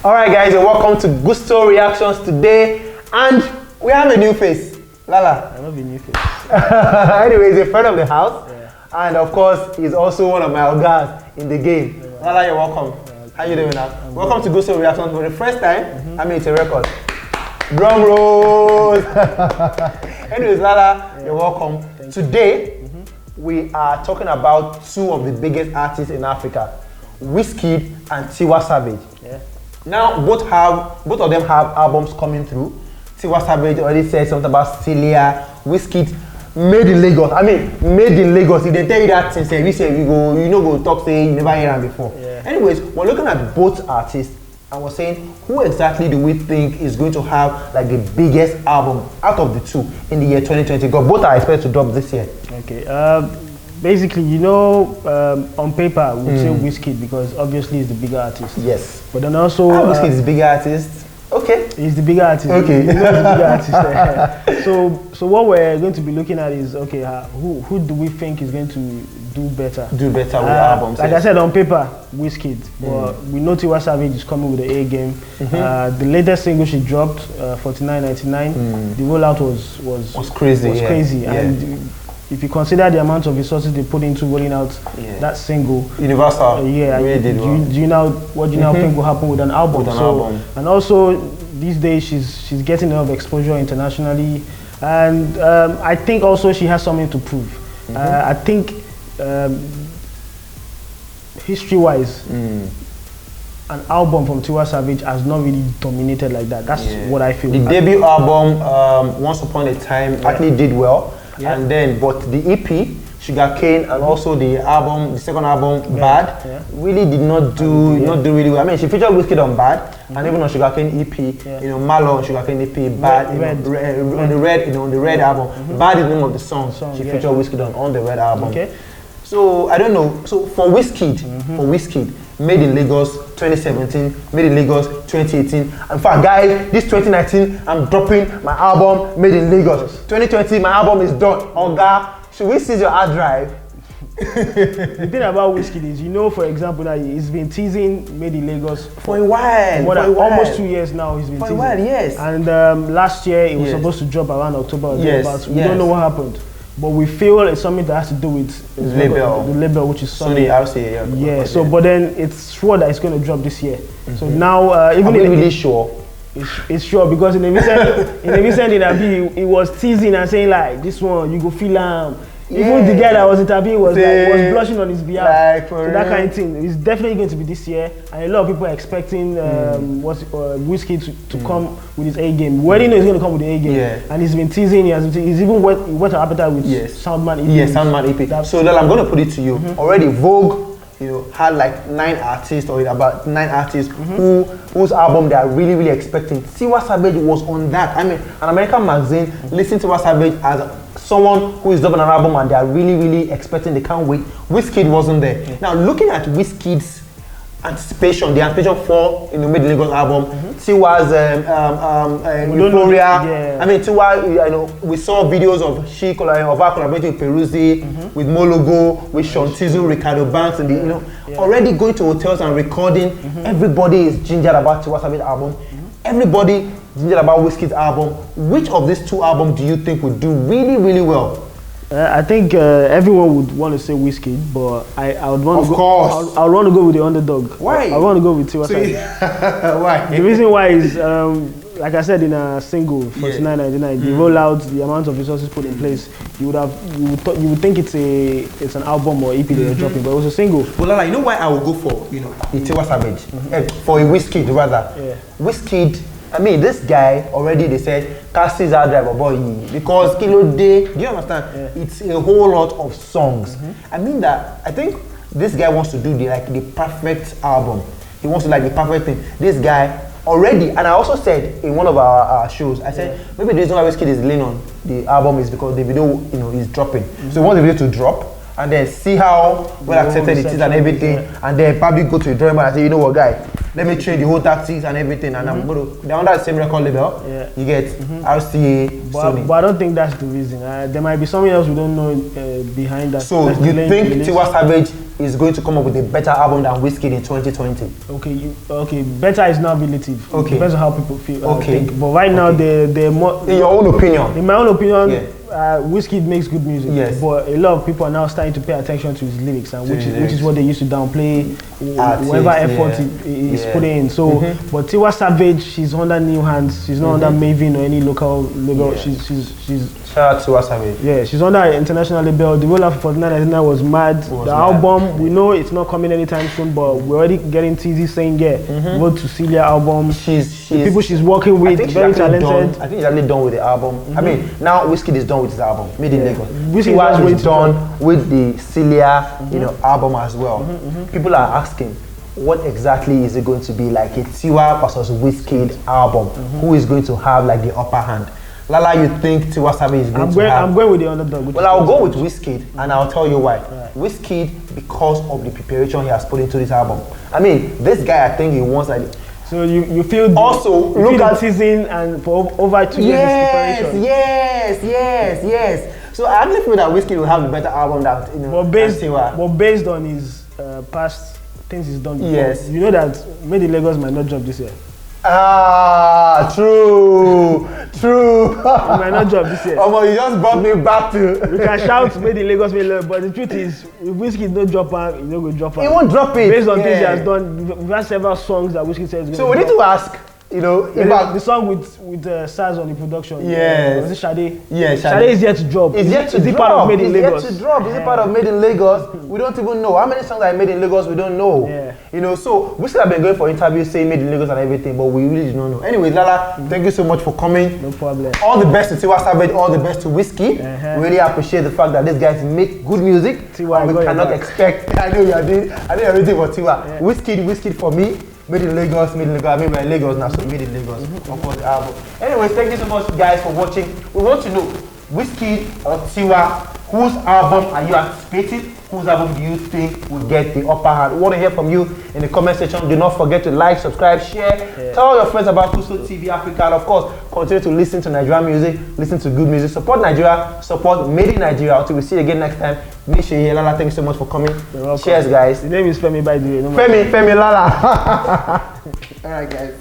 Alright guys, and welcome to Gusto Reactions today. And we have a new face. Lala. I love a new face. Anyway, he's a friend of the house. Yeah. And of course, he's also one of my guys in the game. Yeah. Lala, you're welcome. How you doing now? Welcome to Gusto Reactions for the first time. I mean, it's a record. Drum rolls. Anyways, Lala, you're welcome. Today, we are talking about two of the biggest artists in Africa, Wizkid and Tiwa Savage. Yeah. Now, both of them have albums coming through. Tiwa Savage already said something about CELIA. Wizkid made in Lagos. I mean, made in Lagos. If they tell you that since we say you know go talk say you never hear them before. Yeah. Anyways, we're looking at both artists and we're saying who exactly do we think is going to have like the biggest album out of the two in the year 2020? Because both are expected to drop this year. Okay. Basically, you know, on paper we say Wizkid because obviously he's the bigger artist. Yes. But then also Wizkid is the bigger artist. Okay. He's the bigger artist. Okay. He's the bigger artist. So what we're going to be looking at is okay, who do we think is going to do better? Do better with albums. Like I said, on paper, Wizkid. But we know Tiwa Savage is coming with the A game. The latest single she dropped, 49.99. The rollout was crazy. Was crazy. Yeah. And if you consider the amount of resources they put into rolling out that single, Universal, really did well. Do you now what do you now think will happen with an album? And also these days she's getting a lot of exposure internationally, and I think also she has something to prove. I think history-wise, an album from Tiwa Savage has not really dominated like that. That's what I feel. The debut album, Once Upon a Time, actually did well. And then, but the EP, Sugarcane, and also the album, the second album, Bad, really did not do really well. I mean, she featured Wizkid on Bad, and even on Sugarcane EP, you know, Malo on Sugarcane EP, Bad, on the Red album. Bad is the name of the song. She featured Wizkid on the Red album. Okay. So I don't know. So for Wizkid, made in Lagos 2017, made in Lagos 2018. In fact, guys, this 2019, I'm dropping my album made in Lagos. 2020, my album is done. Oga, should we see your hard drive? The thing about Wizkid is, you know, for example, that he's been teasing made in Lagos for a while. Almost 2 years now. He's been teasing. For a while, yes. And last year, it was supposed to drop around October or thereabouts. We don't know what happened. But we feel it's something that has to do with the label, which is Sony. RCA, so but then it's sure that it's going to drop this year. So now, even if really sure, it's sure because in the recent interview, he was teasing and saying like, "This one you go feel Even the guy that was interviewing was blushing on his behalf. So that kind of thing. It's definitely going to be this year, and a lot of people are expecting Wizkid to come with his A game. We already know he's going to come with the A game, and he's been teasing. He's even wet an appetite with Soundman EP. Yes, Soundman EP. So Lala, I'm going to put it to you. Already, Vogue, you know, had like 9 artists or about 9 artists whose album they are really expecting. Tiwa Savage was on that. I mean, an American magazine listing Tiwa Savage as someone who is dropping an album and they are really expecting, they can't wait. Wizkid wasn't there. Now looking at Wizkid's anticipation, the anticipation for made in Lagos album, Tiwa's Euphoria. I mean, Tiwa, we saw videos of her collaborating with Peruzzi, with Mologo, with Sean Tizu, Ricardo Banks, and already going to hotels and recording. Everybody is gingered about Tiwa Savage album. Everybody gingered about Wizkid's album. Which of these 2 albums do you think would do really well? I think everyone would want to say Wizkid, but I would want to go. I would want to go with the underdog. Why? I want to go with Tiwa Savage. Why? The reason why is, like I said in a single, 49.99, the rollout, the amount of resources put in place, you would think it's an album or EP they're dropping, but it was a single. Well, Lala, you know why I would go for a Tiwa Savage, for a Wizkid rather. Wizkid. I mean, this guy already, they said, cast his hard drive boy, because Kilo Day, do you understand? It's a whole lot of songs. I mean that, I think this guy wants to do the perfect album. He wants to the perfect thing. This guy already, and I also said in one of our shows, I said, maybe the reason why Wizkid is leaning on the album is because the video, is dropping. So we want the video to drop, and then see how well accepted it is and everything, and then probably go to the drawing board and say, you know what, guy, let me train the whole tactics and everything, and I'm going to. They're under the same record label. Yeah. You get RCA, Sony. But I don't think that's the reason. There might be something else we don't know behind that. So you think Tiwa Savage is going to come up with a better album than Wizkid in 2020? Okay, better is not relative. Okay. It depends on how people feel. Okay. But right now, they're more. In your own opinion? In my own opinion, Wizkid makes good music. Yes. But a lot of people are now starting to pay attention to his lyrics, and which is what they used to downplay whatever effort he's putting in. So, but Tiwa Savage, she's under new hands. She's not under Maven or any local label. She's shout out to Tiwa Savage. Yeah, she's under an international label. The rollout for 4999 was mad. The album, we know it's not coming anytime soon, but we're already getting teasy saying, go to CELIA album. The people she's working with, very talented. I think she's actually done with the album. I mean, now Wizkid is done with his album, Made in Lagos. Tiwa is done with the CELIA, album as well. People are asking, what exactly is it going to be, like a Tiwa versus Wizkid album? Who is going to have like the upper hand? Lala, you think Tiwa Savage is going to have? I'm going with the underdog. Well, I'll go with Wizkid, and I'll tell you why. Wizkid, because of the preparation he has put into this album. I mean, this guy, I think he wants like. So you feel also you look at season and for over 2 years preparation. Yes. So I actually feel that Wizkid will have a better album than But based on his past things he's done before, you know that Made in Lagos might not drop this year. True. It might not drop this year. You just brought me back to. We can shout Made in Lagos, but the truth is, if Wizkid don't drop out, he's not going to drop out. He won't drop it. Based on things he has done, we've had several songs that Wizkid says. So we need to ask. The song with Saz on the production. Yes. Was it Sade? Yeah, Sade is yet to drop. Is it part of Made in Lagos? Is it part of Made in Lagos? We don't even know. How many songs are made in Lagos? We don't know. Yeah. So we still have been going for interviews saying Made in Lagos and everything, but we really don't know. Anyway, Lala, thank you so much for coming. No problem. All the best to Tiwa Savage, all the best to Wizkid. Really appreciate the fact that these guys make good music. Tiwa, we cannot expect. I know you're doing everything for Tiwa. Wizkid for me. Made in Lagos. I mean, we're in Lagos now, so Made in Lagos. Of course, the album. Anyways, thank you so much, guys, for watching. We want to know, Wizkid or Tiwa, whose album are you anticipating? Whose album do you think will get the upper hand? We want to hear from you in the comment section. Do not forget to like, subscribe, share. Tell your friends about Kuso TV Africa. And of course, continue to listen to Nigerian music, listen to good music. Support Nigeria, support Made in Nigeria. Until we see you again next time. Make sure you Lala, thank you so much for coming. Cheers, guys. The name is Femi, by the way. Femi Lala. All right, guys.